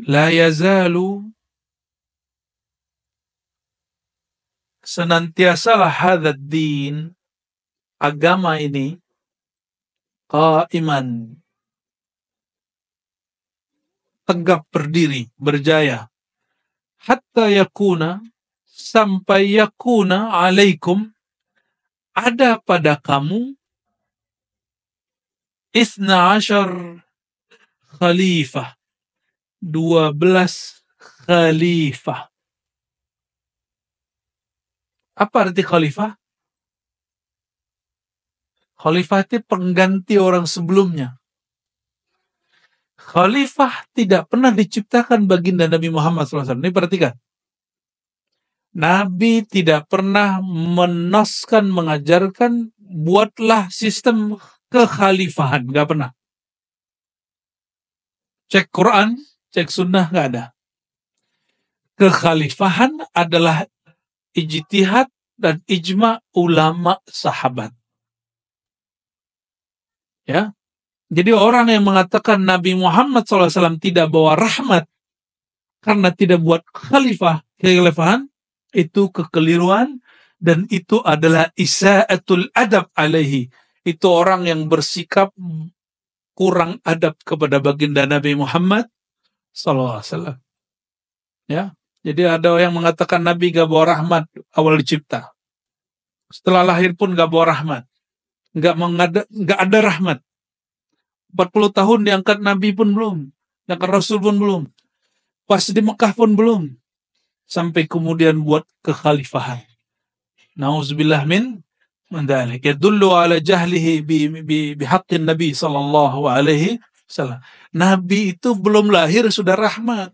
La yazalu, senantiasalah hadzal din, agama ini, qaiman, tegak berdiri, berjaya, hatta yakuna, sampai yakuna alaikum, ada pada kamu, isna ashar khalifah, 12 khalifah. Apa arti khalifah? Khalifah itu pengganti orang sebelumnya. Khalifah tidak pernah diciptakan baginda Nabi Muhammad SAW. Ini perhatikan. Nabi tidak pernah menoskan, mengajarkan, buatlah sistem kekhalifahan. Gak pernah. Cek Quran, cek sunnah, gak ada. Kekhalifahan adalah ijtihad dan ijma ulama sahabat. Ya, jadi orang yang mengatakan Nabi Muhammad SAW tidak bawa rahmat karena tidak buat kekhalifahan, itu kekeliruan, dan itu adalah isa'atul adab alaihi. Itu orang yang bersikap kurang adab kepada baginda Nabi Muhammad SAW. Ya, jadi ada yang mengatakan Nabi gak bawa rahmat awal dicipta. Setelah lahir pun gak bawa rahmat. Gak ada rahmat. 40 tahun diangkat Nabi pun belum. Diangkat Rasul pun belum. Pas di Mekah pun belum. Sampai kemudian buat kekhalifahan. Nauzubillah min dzalik. Yadullu ala jahlihi bihaqqin Nabi sallallahu alaihi wasallam. Nabi itu belum lahir sudah rahmat.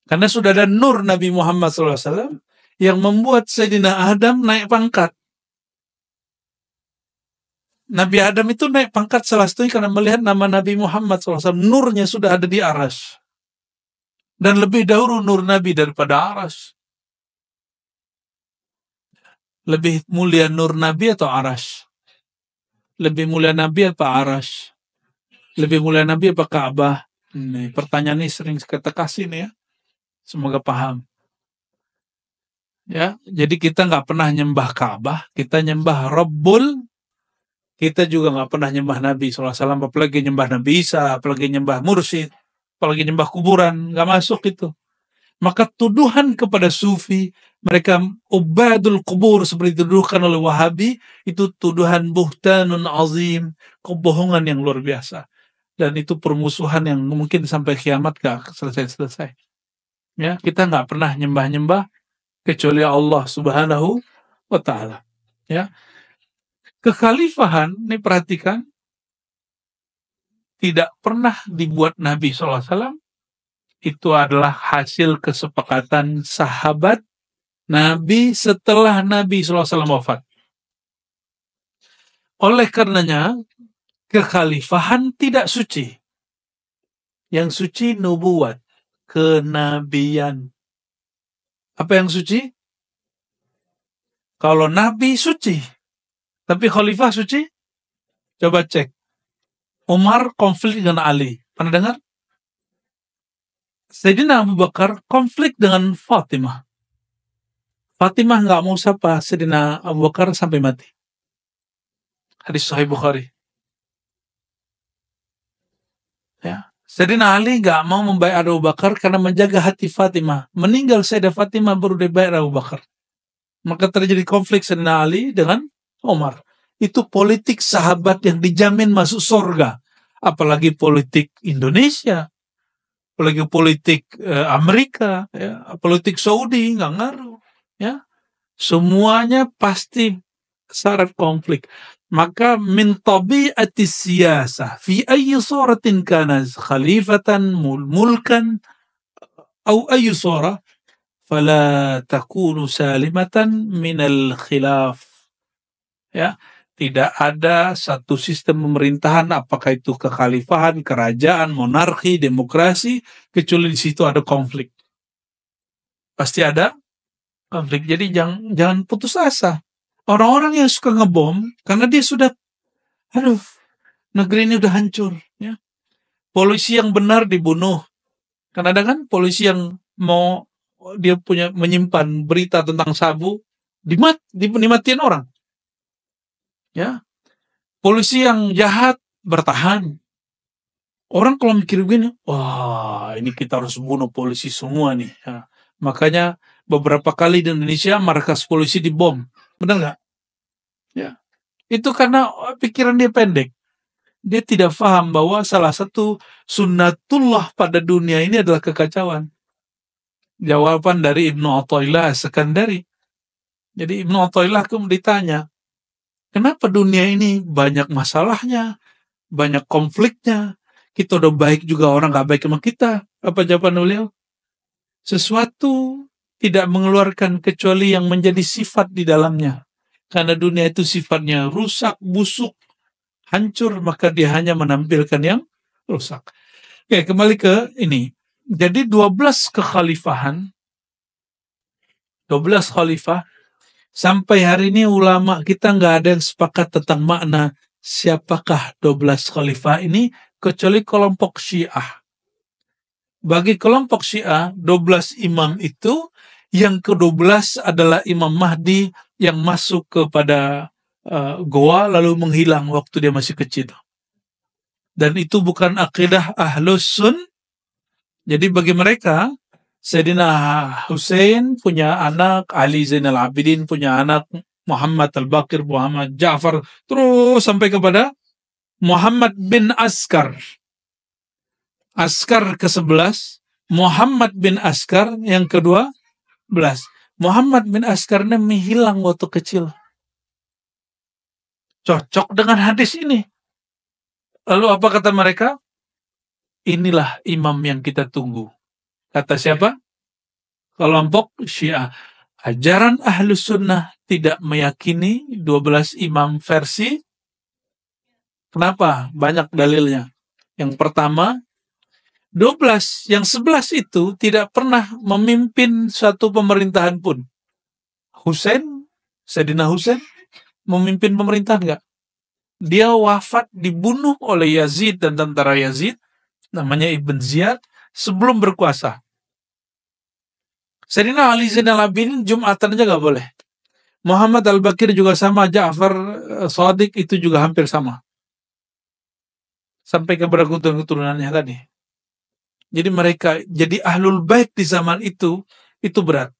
Karena sudah ada nur Nabi Muhammad SAW yang membuat Sayyidina Adam naik pangkat. Nabi Adam itu naik pangkat salah satunya karena melihat nama Nabi Muhammad SAW. Nurnya sudah ada di aras. Dan lebih dahulu nur Nabi daripada aras. Lebih mulia nur Nabi atau aras? Lebih mulia Nabi apa aras? Lebih mulia Nabi apa Ka'bah? Ini pertanyaan ini sering kita kasih nih ya. Semoga paham. Ya, jadi kita nggak pernah nyembah Ka'bah, kita nyembah Rabbul. Kita juga nggak pernah nyembah Nabi SAW, apalagi nyembah Nabi Isa, apalagi nyembah mursyid, apalagi nyembah kuburan, nggak masuk itu. Maka tuduhan kepada sufi, mereka ubadul kubur seperti dituduhkan oleh Wahabi, itu tuduhan buhtanun azim, kebohongan yang luar biasa. Dan itu permusuhan yang mungkin sampai kiamat gak selesai-selesai. Ya, kita nggak pernah nyembah-nyembah kecuali Allah Subhanahu wa Ta'ala. Ya. Kekhalifahan, ini perhatikan, tidak pernah dibuat Nabi SAW. Itu adalah hasil kesepakatan sahabat Nabi setelah Nabi SAW wafat. Oleh karenanya, kekhalifahan tidak suci. Yang suci nubuat, kenabian. Apa yang suci? Kalau Nabi suci. Tapi khalifah suci? Coba cek. Umar konflik dengan Ali. Pernah dengar? Sayyidina Abu Bakar konflik dengan Fatimah. Fatimah nggak mau sapa Sayyidina Abu Bakar sampai mati. Hadis Sahih Bukhari. Ya. Sayyidina Ali nggak mau membayar Abu Bakar karena menjaga hati Fatimah. Meninggal Sayyidah Fatimah baru dibayar Abu Bakar. Maka terjadi konflik Sayyidina Ali dengan Umar. Itu politik sahabat yang dijamin masuk surga. Apalagi politik Indonesia. Apalagi politik Amerika. Ya. Politik Saudi, nggak ngaruh. Ya. Semuanya pasti syarat konflik. Maka min tabi'ati siyasah fi ayyi suratin kana khalifatan mulkan atau ayyi surah fala takunu salimatan minal khilaf. Ya. Tidak ada satu sistem pemerintahan, apakah itu kekhalifahan, kerajaan, monarki, demokrasi, kecuali di situ ada konflik. Pasti ada konflik. Jadi jangan putus asa. Orang-orang yang suka ngebom, karena dia sudah, negeri ini udah hancur. Ya. Polisi yang benar dibunuh, Karena ada kan polisi yang mau dia punya menyimpan berita tentang sabu, dimatiin orang. Ya, polisi yang jahat bertahan. Orang kalau mikir begini, wah ini kita harus bunuh polisi semua nih. Ya. Makanya beberapa kali di Indonesia markas polisi dibom. Benar nggak? Ya. Itu karena pikiran dia pendek. Dia tidak paham bahwa salah satu sunnatullah pada dunia ini adalah kekacauan. Jawaban dari Ibnu Athaillah As-Sakandari. Jadi Ibnu Athaillah kemudian ditanya, kenapa dunia ini banyak masalahnya, banyak konfliknya, kita udah baik juga orang gak baik sama kita. Apa jawaban beliau? Sesuatu tidak mengeluarkan kecuali yang menjadi sifat di dalamnya. Karena dunia itu sifatnya rusak, busuk, hancur, maka dia hanya menampilkan yang rusak. Oke, kembali ke ini. Jadi 12 kekhalifahan, 12 khalifah, sampai hari ini ulama kita nggak ada yang sepakat tentang makna siapakah 12 khalifah ini, kecuali kelompok Syiah. Bagi kelompok Syiah, 12 imam itu, yang ke-12 adalah Imam Mahdi yang masuk kepada goa lalu menghilang waktu dia masih kecil. Dan itu bukan akidah Ahlus Sun. Jadi bagi mereka, Sayyidina Hussein punya anak, Ali Zainal Abidin punya anak, Muhammad Al-Baqir, Muhammad Ja'far, terus sampai kepada Muhammad bin Askar. Askar ke-11, Muhammad bin Askar yang ke-12. Muhammad bin Askar ini menghilang waktu kecil. Cocok dengan hadis ini. Lalu apa kata mereka? Inilah imam yang kita tunggu. Kata siapa? Kelompok Syiah. Ajaran Ahlus Sunnah tidak meyakini 12 imam versi. Kenapa? Banyak dalilnya. Yang pertama, 12, yang 11 itu tidak pernah memimpin suatu pemerintahan pun. Sayyidina Husain, memimpin pemerintahan enggak? Dia wafat dibunuh oleh Yazid dan tentara Yazid, namanya Ibn Ziyad, sebelum berkuasa. Sayyidina Ali Zainal Abidin Jumatan aja nggak boleh. Muhammad Al-Baqir juga sama, Ja'far Shadiq itu juga hampir sama. Sampai kepada keturunannya tadi. Jadi mereka jadi ahlul bait di zaman itu berat.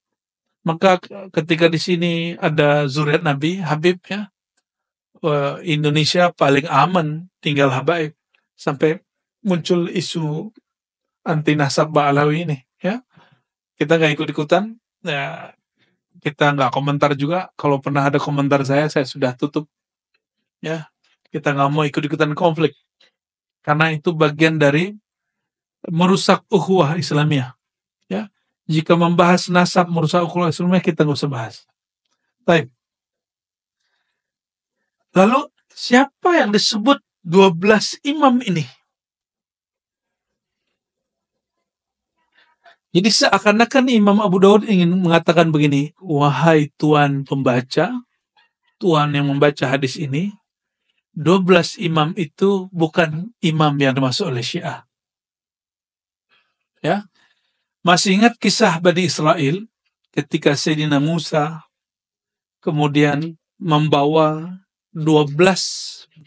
Maka ketika di sini ada zuriat Nabi, Habib ya, Indonesia paling aman tinggal habaib. Sampai muncul isu anti nasab Ba'alawi ini ya. Kita nggak ikut-ikutan, ya, kita nggak komentar juga. Kalau pernah ada komentar saya sudah tutup. Ya, kita nggak mau ikut-ikutan konflik. Karena itu bagian dari merusak ukhuwah Islamiyah. Ya, jika membahas nasab merusak ukhuwah Islamiyah, kita nggak usah bahas. Baik. Lalu siapa yang disebut 12 imam ini? Jadi seakan-akan Imam Abu Dawud ingin mengatakan begini, wahai Tuan pembaca, Tuan yang membaca hadis ini, 12 imam itu bukan imam yang dimaksud oleh Syiah. Ya. Masih ingat kisah Bani Israel ketika Sayyidina Musa kemudian membawa 12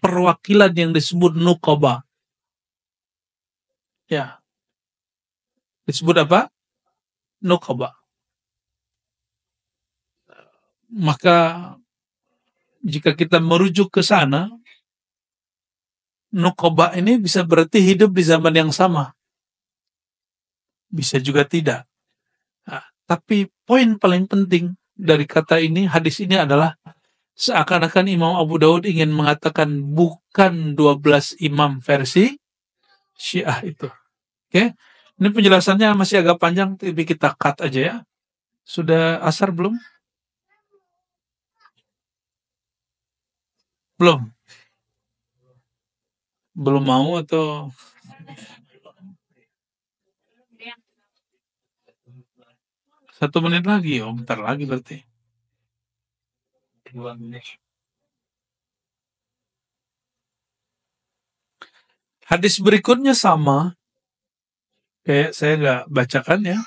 perwakilan yang disebut Nuqaba. Ya. Disebut apa? Nuqaba. Maka jika kita merujuk ke sana, Nuqaba ini bisa berarti hidup di zaman yang sama. Bisa juga tidak. Nah, tapi poin paling penting dari kata ini, hadis ini adalah seakan-akan Imam Abu Dawud ingin mengatakan bukan 12 imam versi Syiah itu. Oke? Ini penjelasannya masih agak panjang, tapi kita cut aja ya. Sudah asar belum? Belum. Belum mau atau 1 menit lagi? Oh, bentar lagi berarti. Hadis berikutnya sama. Kayak saya nggak bacakan ya.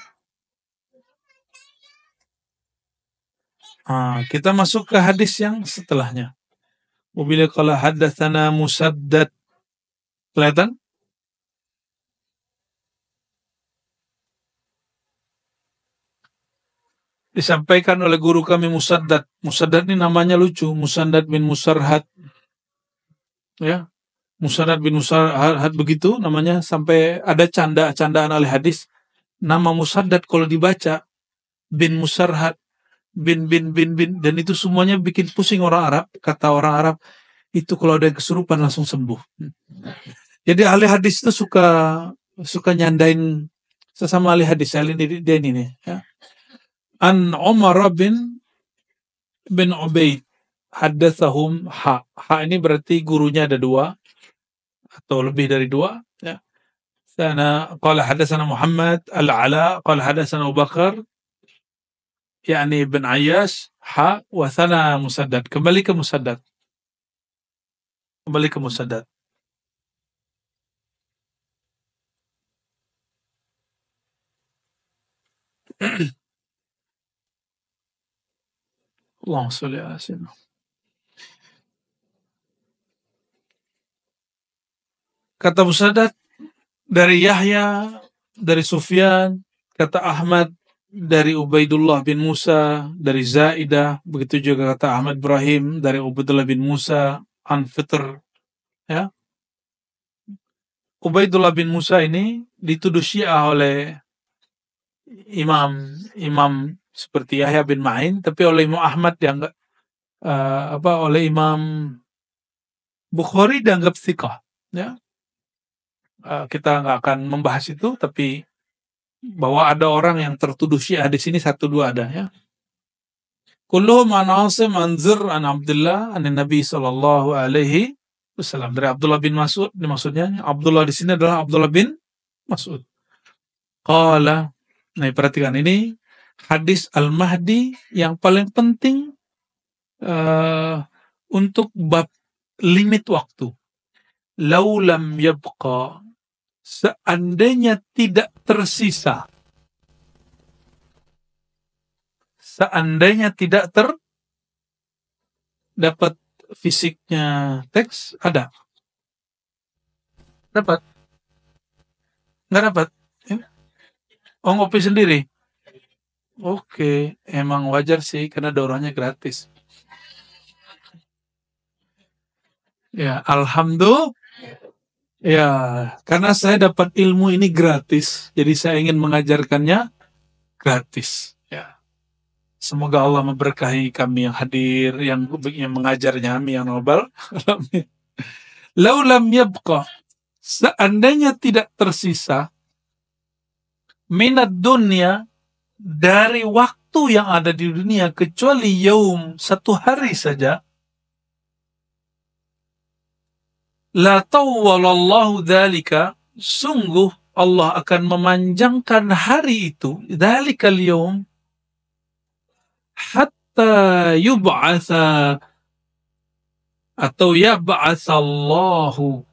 Kita masuk ke hadis yang setelahnya. Wabila qala haddatsana Musaddad. Kelihatan? Disampaikan oleh guru kami Musaddad. Musaddad ini namanya lucu, Musaddad bin Musarhad. Ya, Musaddad bin Musarhad begitu namanya, sampai ada candaan oleh hadis. Nama Musaddad kalau dibaca bin Musarhad, bin dan itu semuanya bikin pusing orang Arab. Kata orang Arab itu kalau ada kesurupan langsung sembuh. Jadi ahli hadis itu suka nyandain sesama ahli hadis. Dia ini nih, ya. An Umar bin Ubaid haddatsahum ha. Ha ini berarti gurunya ada dua atau lebih dari dua, ya. Sana qala hadatsana Muhammad al-Ala qala hadatsana Abu Bakar yakni bin Ayyash ha wa sana Musaddad. Kembali ke Musaddad. Allahumma shalli ala sayyidina. Kata Musaddad dari Yahya, dari Sufyan, kata Ahmad dari Ubaidullah bin Musa, dari Zaidah, begitu juga kata Ahmad Ibrahim dari Ubaidullah bin Musa, an Fitr, ya. Ubaidullah bin Musa ini dituduh Syiah oleh imam seperti Yahya bin Ma'in, tapi oleh Imam Ahmad dianggap oleh Imam Bukhari dianggap thiqah, ya. Kita nggak akan membahas itu, tapi bahwa ada orang yang tertuduh Syiah di sini satu dua ada, ya. Kulluhum an Asim an Zir an Abdullah an Nabi sallallahu alaihi wasallam, dari Abdullah bin Mas'ud. Maksudnya Abdullah di sini adalah Abdullah bin Mas'ud. Qala, nah perhatikan ini hadis Al-Mahdi yang paling penting untuk bab limit waktu. Lau lam yabqa, seandainya tidak tersisa, seandainya tidak dapat fisiknya teks, ada. Dapat? Nggak dapat? Oh, ngopi sendiri? Oke, emang wajar sih, karena daurahnya gratis. Ya, alhamdulillah. Ya, karena saya dapat ilmu ini gratis, jadi saya ingin mengajarkannya gratis. Ya, semoga Allah memberkahi kami yang hadir, yang mengajarnya, kami yang nobel. Lau lam yabqa, seandainya tidak tersisa minat dunia, dari waktu yang ada di dunia, kecuali yaum, satu hari saja, la tawwalallahu dzalika, sungguh Allah akan memanjangkan hari itu, dzalikal yaum, hatta yub'atsa atau yab'atsallahu,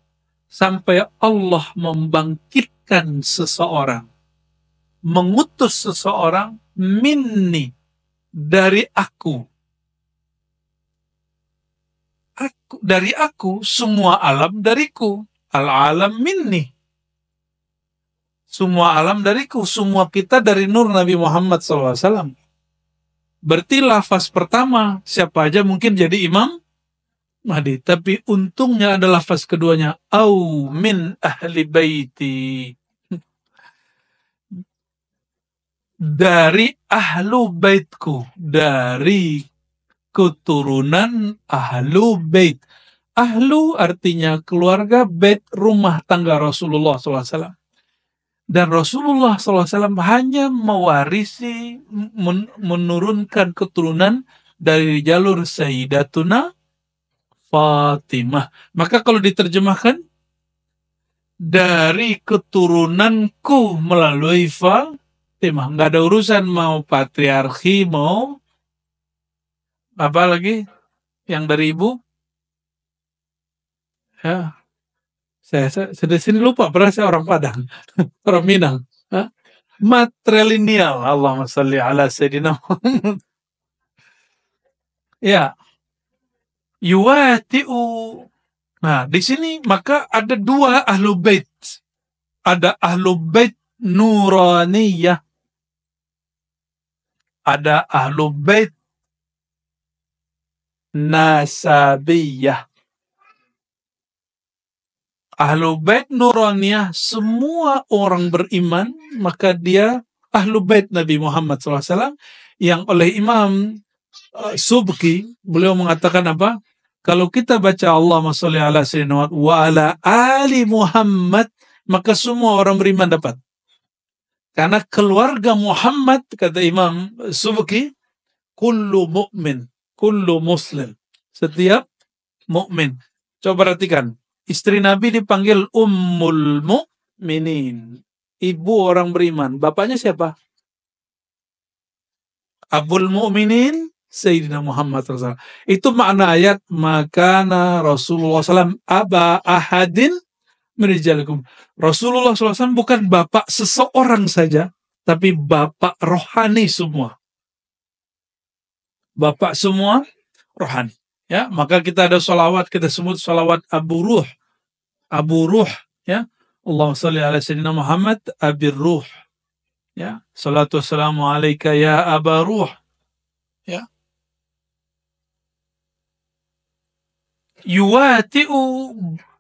sampai Allah membangkitkan seseorang, mengutus seseorang, minni, dari aku, dari aku, semua alam dariku, al-alam minni, semua alam dariku, semua kita dari nur Nabi Muhammad SAW. Berarti lafaz pertama, siapa aja mungkin jadi Imam Mahdi, tapi untungnya ada lafaz keduanya, au min ahli baiti, dari ahlu baitku, dari keturunan ahlu bait. Ahlu artinya keluarga, bait rumah tangga Rasulullah SAW. Dan Rasulullah SAW hanya mewarisi, menurunkan keturunan dari jalur Sayyidatuna Fatimah. Maka kalau diterjemahkan, dari keturunanku melalui Fatimah. Nggak ada urusan mau patriarki, mau apa lagi yang dari ibu. Ya, saya di sini lupa, padahal saya orang Padang, orang Minang. Hah? Matrilineal. Allahumma salli ala Sayyidina Muhammad. Ya, yuwati'u. Nah, di sini maka ada dua ahlu bait. Ada ahlu bait nuraniyah, ada ahlu bait nasabiyah. Ahlu bait nuraniyah, semua orang beriman, maka dia ahlu bait Nabi Muhammad SAW, yang oleh Imam Subki, beliau mengatakan apa? Kalau kita baca Allahumma sholli ala sayyidina wa ala ali Muhammad, maka semua orang beriman dapat. Karena keluarga Muhammad, kata Imam Subki, kullu mu'min, kullu muslim. Setiap mukmin. Coba perhatikan. Istri Nabi dipanggil Ummul Mu'minin. Ibu orang beriman. Bapaknya siapa? Abul Mu'minin Sayyidina Muhammad SAW. Itu makna ayat, makana Rasulullah SAW aba ahadin merijalikum. Rasulullah SAW bukan bapak seseorang saja, tapi bapak rohani semua. Bapak semua rohani. Ya, maka kita ada sholawat, kita sebut sholawat Abu Ruh. Abu Ruh, ya. Allahumma shalli ala Sayyidina Muhammad Abir Ruh. Ya, salatu wassalamu alaika ya Aba Ruh. Ya. Yuwati'u,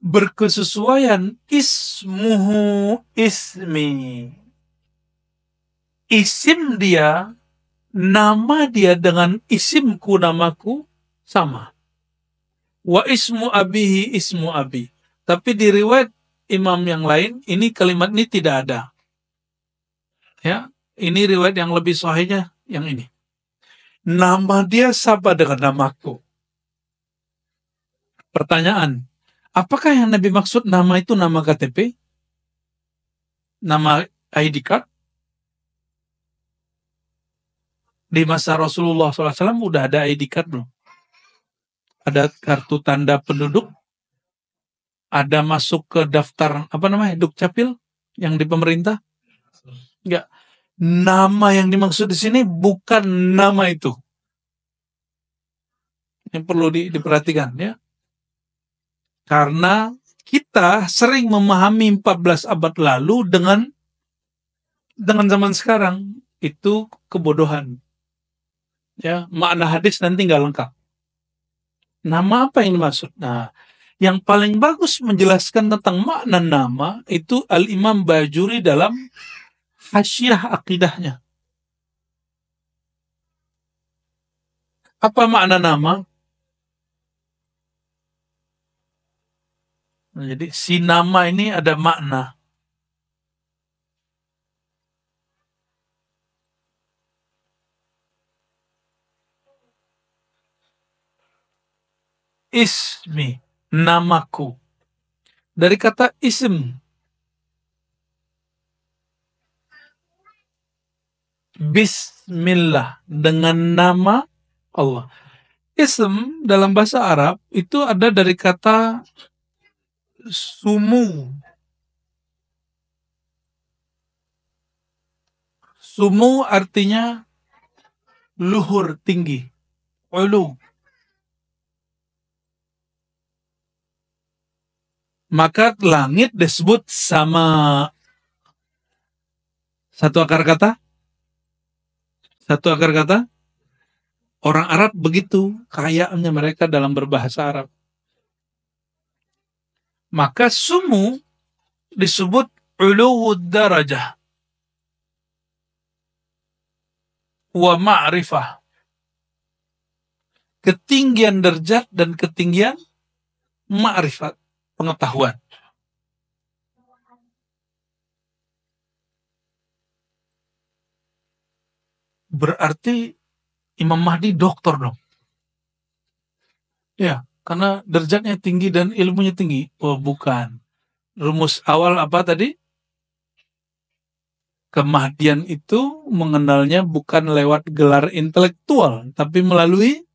berkesesuaian, ismuhu ismi. Isim dia, nama dia dengan isimku, namaku sama. Wa ismu abihi ismu abi. Tapi di riwayat imam yang lain, ini kalimat ini tidak ada. Ya, ini riwayat yang lebih sahihnya yang ini. Nama dia sama dengan namaku. Pertanyaan, apakah yang Nabi maksud nama itu nama KTP? Nama ID card? Di masa Rasulullah SAW udah ada ID card belum? Ada kartu tanda penduduk? Ada masuk ke daftar Dukcapil yang di pemerintah? Enggak. Nama yang dimaksud di sini bukan nama itu. Yang perlu diperhatikan, ya. Karena kita sering memahami 14 abad lalu dengan zaman sekarang, itu kebodohan. Ya, makna hadis nanti nggak lengkap. Nama apa yang dimaksud? Nah, yang paling bagus menjelaskan tentang makna nama itu Al-Imam Bajuri dalam Hasyiah Akidahnya. Apa makna nama? Nah, jadi si nama ini ada makna. Ismi, namaku. Dari kata ism. Bismillah, dengan nama Allah. Ism dalam bahasa Arab itu ada dari kata sumu. Sumu artinya luhur, tinggi. Ulu. Maka langit disebut sama. Satu akar kata. Orang Arab begitu kayanya mereka dalam berbahasa Arab. Maka sumu disebut uluwud darajah wa ma'rifah. Ketinggian derajat dan ketinggian ma'rifat, pengetahuan. Berarti Imam Mahdi doktor dong. Ya, karena derajatnya tinggi dan ilmunya tinggi. Oh, bukan. Rumus awal apa tadi? Kemahdian itu mengenalnya bukan lewat gelar intelektual, tapi melalui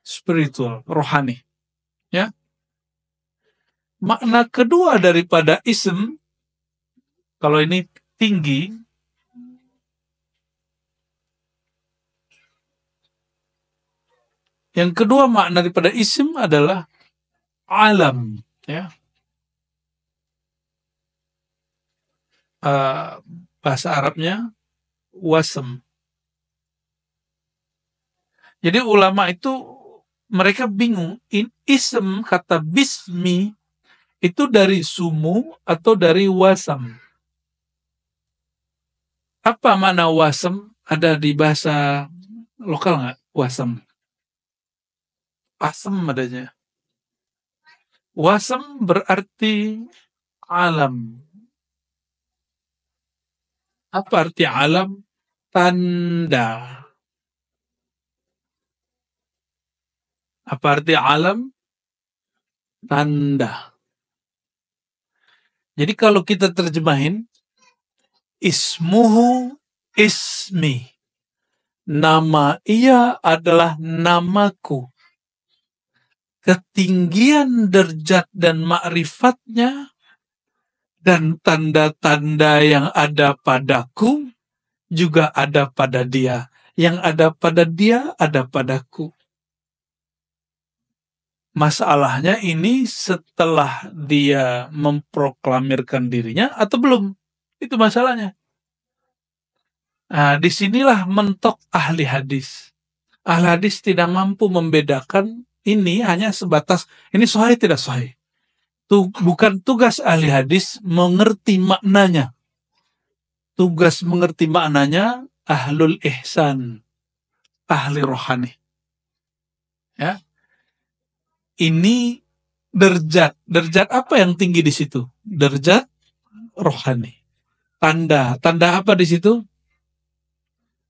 spiritual, rohani. Ya. Makna kedua daripada ism, kalau ini tinggi, yang kedua makna daripada isim adalah alam, ya. Bahasa Arabnya wasm. Jadi ulama itu mereka bingung, ism kata bismi itu dari sumu atau dari wasam. Apa makna wasam? Ada di bahasa lokal nggak? Wasam. Asam adanya. Wasam berarti alam. Apa arti alam? Tanda. Apa arti alam? Tanda. Jadi kalau kita terjemahin, ismuhu ismi. Nama ia adalah namaku. Ketinggian derajat dan ma'rifatnya dan tanda-tanda yang ada padaku juga ada pada dia. Yang ada pada dia ada padaku. Masalahnya ini setelah dia memproklamirkan dirinya atau belum? Itu masalahnya. Nah, disinilah mentok ahli hadis. Ahli hadis tidak mampu membedakan ini hanya sebatas ini sahih tidak sahih. Bukan tugas ahli hadis mengerti maknanya. Tugas mengerti maknanya ahlul ihsan, ahli rohani. Ya. Ini derajat. Derajat apa yang tinggi di situ? Derajat rohani. Tanda apa di situ?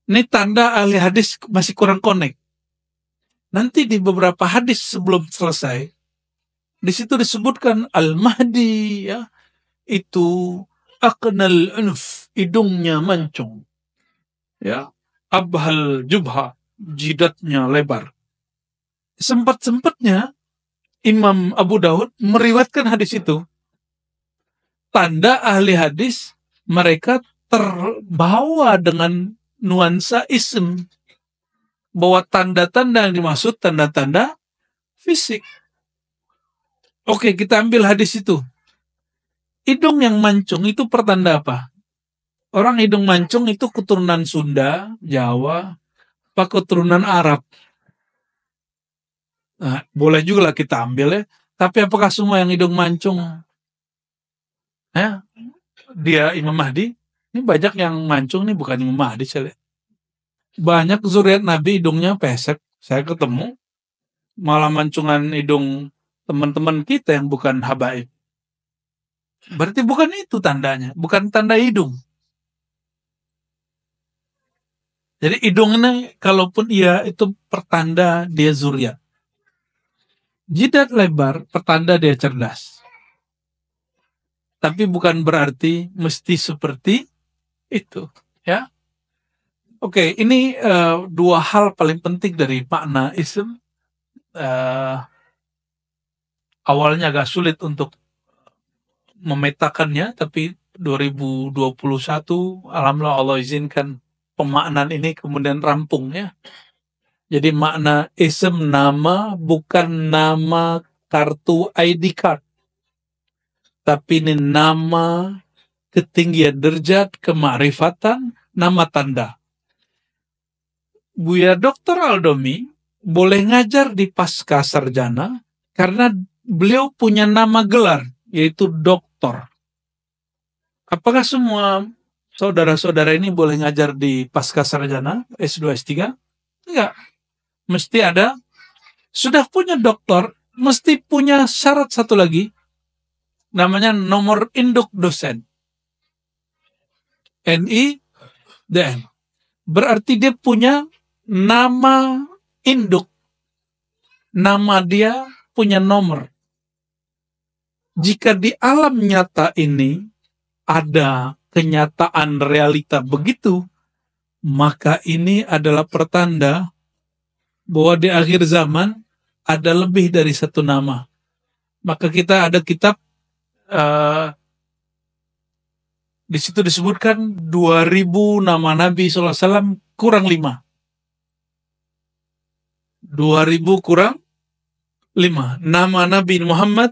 Ini tanda ahli hadis masih kurang connect. Nanti di beberapa hadis sebelum selesai, di situ disebutkan Al-Mahdi, ya, itu aqnal unuf, hidungnya mancung, ya, abhal jubha, jidatnya lebar. Sempat-sempatnya Imam Abu Daud meriwayatkan hadis itu. Tanda ahli hadis mereka terbawa dengan nuansa ism, bahwa tanda-tanda yang dimaksud tanda-tanda fisik. Oke, kita ambil hadis itu. Hidung yang mancung itu pertanda apa? Orang hidung mancung itu keturunan Sunda, Jawa, apa keturunan Arab? Nah, boleh juga lah kita ambil, ya. Tapi apakah semua yang hidung mancung, ya, dia Imam Mahdi? Ini banyak yang mancung nih bukan Imam Mahdi, saya lihat. Banyak zuriat Nabi hidungnya pesek. Saya ketemu malah mancungan hidung teman-teman kita yang bukan habaib. Berarti bukan itu tandanya, bukan tanda hidung. Jadi hidung ini kalaupun iya itu pertanda dia zuriat. Jidat lebar pertanda dia cerdas. Tapi bukan berarti mesti seperti itu, ya. Oke, ini dua hal paling penting dari makna ism. Awalnya agak sulit untuk memetakannya, tapi 2021 alhamdulillah Allah izinkan pemaknaan ini kemudian rampung, ya. Jadi makna ism nama bukan nama kartu ID card, tapi ini nama ketinggian derajat kemakrifatan, nama tanda. Buya Dr. Aldomi boleh ngajar di pasca sarjana karena beliau punya nama gelar, yaitu doktor. Apakah semua saudara-saudara ini boleh ngajar di pasca sarjana, S2, S3? Enggak. Mesti ada, sudah punya doktor, mesti punya syarat satu lagi, namanya nomor induk dosen. NIDN. Berarti dia punya nama induk. Nama dia punya nomor. Jika di alam nyata ini ada kenyataan realita begitu, maka ini adalah pertanda bahwa di akhir zaman ada lebih dari satu nama. Maka kita ada kitab Di situ disebutkan 2000 nama Nabi SAW kurang 5. 2000 kurang 5. Nama Nabi Muhammad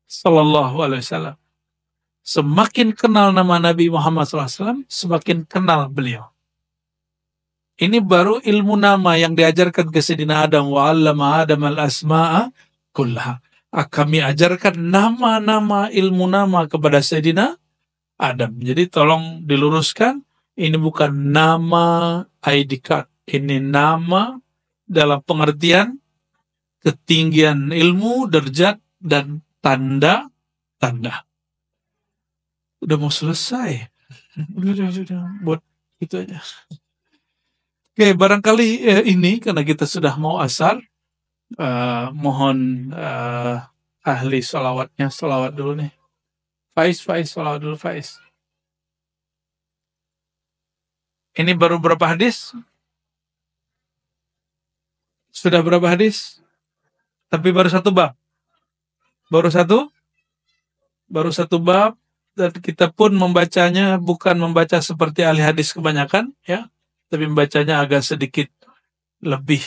Sallallahu Alaihi Wasallam. Semakin kenal nama Nabi Muhammad SAW, semakin kenal beliau. Ini baru ilmu nama yang diajarkan ke Sayyidina Adam. Wa 'allama Adam al-asma'a kullaha. Kami ajarkan nama-nama ilmu nama kepada Sayyidina Adam. Jadi tolong diluruskan, ini bukan nama ID card. Ini nama dalam pengertian ketinggian ilmu, derajat, dan tanda-tanda. Udah mau selesai. Udah. Buat itu aja. Oke, barangkali ini karena kita sudah mau asar, mohon ahli salawatnya, salawat dulu nih. Faiz, salawat dulu Faiz. Ini baru berapa hadis? Sudah berapa hadis? Tapi baru satu bab. Baru satu bab, dan kita pun membacanya bukan membaca seperti ahli hadis kebanyakan, ya, tapi membacanya agak sedikit lebih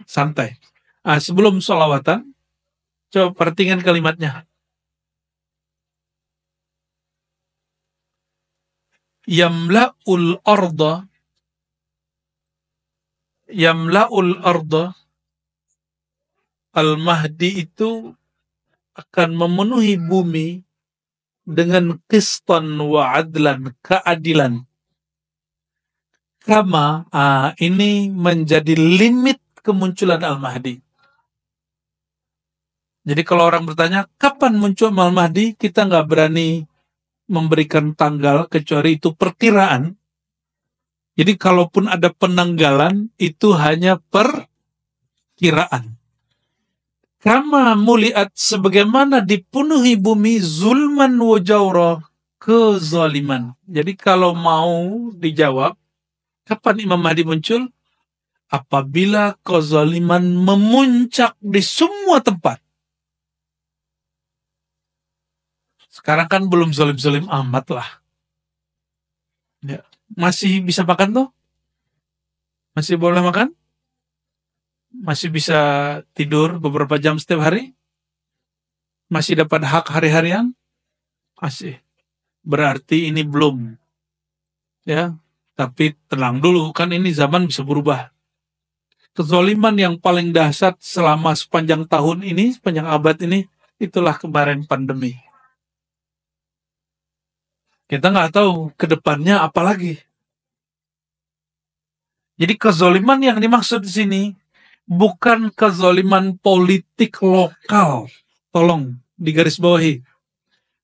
santai. Sebelum sholawatan, coba perhatikan kalimatnya. Yamla'ul arda. Al-Mahdi itu akan memenuhi bumi dengan qistan wa adlan, keadilan. Kama, ini menjadi limit kemunculan Al-Mahdi. Jadi kalau orang bertanya, kapan muncul Al-Mahdi? Kita nggak berani memberikan tanggal, kecuali itu perkiraan. Jadi kalaupun ada penanggalan, itu hanya perkiraan. Kama muliat, sebagaimana dipenuhi bumi zulman wa jawra, kezaliman. Jadi kalau mau dijawab, kapan Imam Mahdi muncul? Apabila kezaliman memuncak di semua tempat. Sekarang kan belum zalim-zalim amat lah. Ya. Masih bisa makan tuh? Masih boleh makan? Masih bisa tidur beberapa jam setiap hari? Masih dapat hak hari-harian? Masih. Berarti ini belum. Ya. Tapi tenang dulu, kan ini zaman bisa berubah. Kezaliman yang paling dahsyat selama sepanjang tahun ini, sepanjang abad ini, itulah kemarin pandemi. Kita nggak tahu ke depannya apa lagi. Jadi kezaliman yang dimaksud di sini bukan kezaliman politik lokal. Tolong digarisbawahi.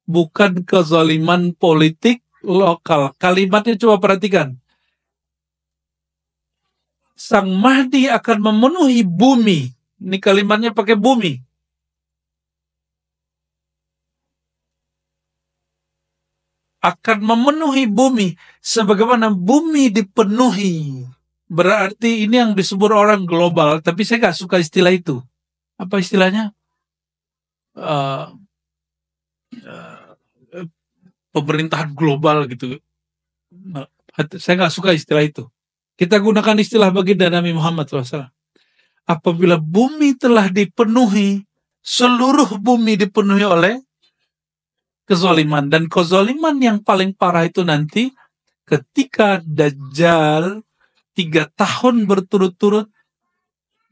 Bukan kezaliman politik lokal. Kalimatnya coba perhatikan. Sang Mahdi akan memenuhi bumi. Ini kalimatnya pakai bumi. Akan memenuhi bumi. Sebagaimana bumi dipenuhi. Berarti ini yang disebut orang global. Tapi saya nggak suka istilah itu. Apa istilahnya? Pemerintahan global gitu. Saya nggak suka istilah itu. Kita gunakan istilah baginda Nabi Muhammad SAW. Apabila bumi telah dipenuhi, seluruh bumi dipenuhi oleh kezaliman. Dan kezaliman yang paling parah itu nanti ketika Dajjal 3 tahun berturut-turut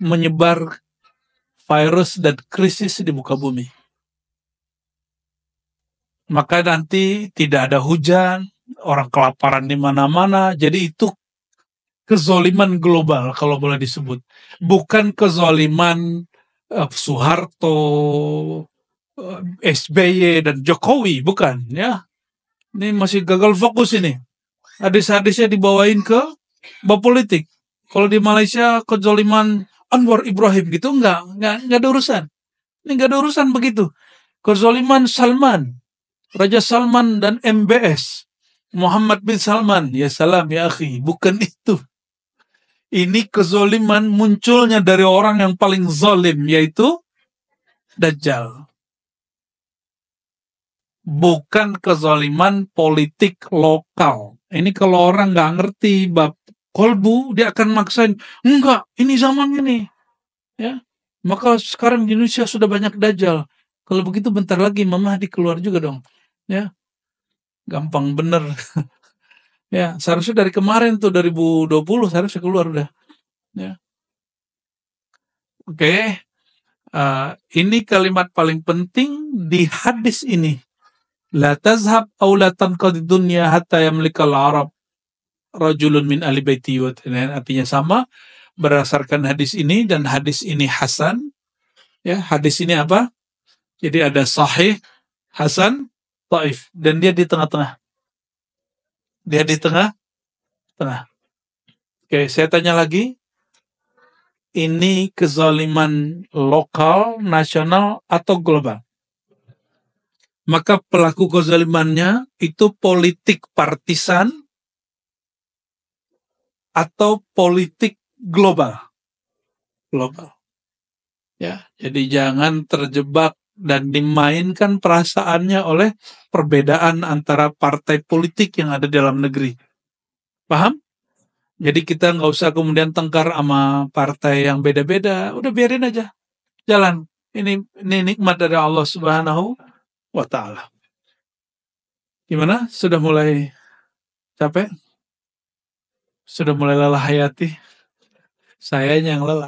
menyebar virus dan krisis di muka bumi. Maka nanti tidak ada hujan, orang kelaparan di mana-mana. Jadi itu kezaliman global kalau boleh disebut. Bukan kezaliman Soeharto, SBY dan Jokowi, bukan ya. Ini masih gagal fokus ini. Hadis-hadisnya dibawain ke bab politik. Kalau di Malaysia kezaliman Anwar Ibrahim gitu enggak ada urusan. Ini enggak ada urusan begitu. Kezaliman Salman, Raja Salman dan MBS, Muhammad bin Salman, ya salam ya akhi, bukan itu. Ini kezaliman munculnya dari orang yang paling zalim, yaitu Dajjal. bukan kezaliman politik lokal. Ini kalau orang nggak ngerti bab kolbu, dia akan maksain, enggak, ini zaman ini. Ya, maka sekarang di Indonesia sudah banyak dajjal. Kalau begitu bentar lagi Imam Mahdi keluar juga dong. Ya, gampang bener. Ya, seharusnya dari kemarin tuh 2020 seharusnya keluar udah. Ya. Oke. Ini kalimat paling penting di hadis ini. La tazhab aw la tanqadi dunya hatta yamlikal Arab rajulun min ahli baiti wa artinya sama berdasarkan hadis ini, dan hadis ini hasan. Ya, hadis ini apa? Jadi ada sahih, hasan, dhaif, dan dia di tengah-tengah. Dia di tengah-tengah. Oke, saya tanya lagi. Ini kezaliman lokal, nasional, atau global? Maka pelaku kezalimannya itu politik partisan atau politik global. Global. Ya, jadi jangan terjebak dan dimainkan perasaannya oleh perbedaan antara partai politik yang ada dalam negeri. Paham? Jadi kita nggak usah kemudian tengkar sama partai yang beda-beda. Udah biarin aja. Jalan. Ini nikmat dari Allah Subhanahu wa Ta'ala. Gimana? Sudah mulai capek? Sudah mulai lelah hayati? Saya yang lelah.